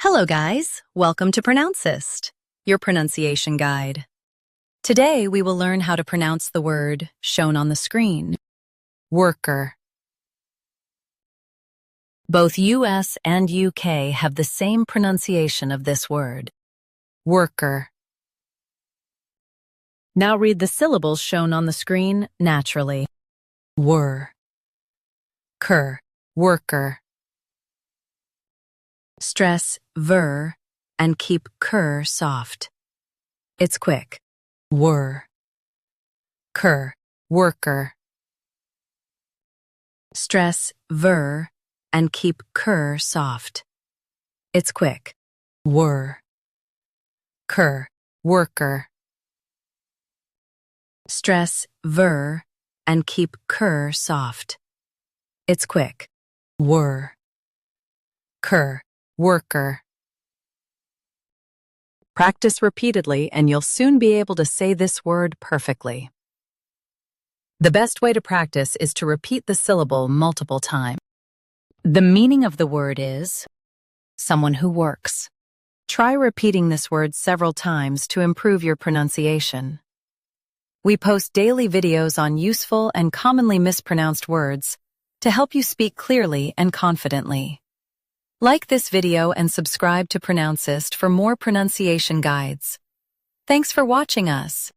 Hello guys, welcome to Pronouncist, your pronunciation guide. Today we will learn how to pronounce the word shown on the screen, worker. Both US and UK have the same pronunciation of this word, worker. Now read the syllables shown on the screen naturally. Cur, worker. Stress ver and keep cur soft. It's quick. Cur, worker. Stress ver and keep cur soft. It's quick. Cur, worker. Stress ver and keep cur soft. It's quick. Cur, worker. Practice repeatedly and you'll soon be able to say this word perfectly. The best way to practice is to repeat the syllable multiple times. The meaning of the word is someone who works. Try repeating this word several times to improve your pronunciation. We post daily videos on useful and commonly mispronounced words to help you speak clearly and confidently. Like this video and subscribe to Pronouncist for more pronunciation guides. Thanks for watching us.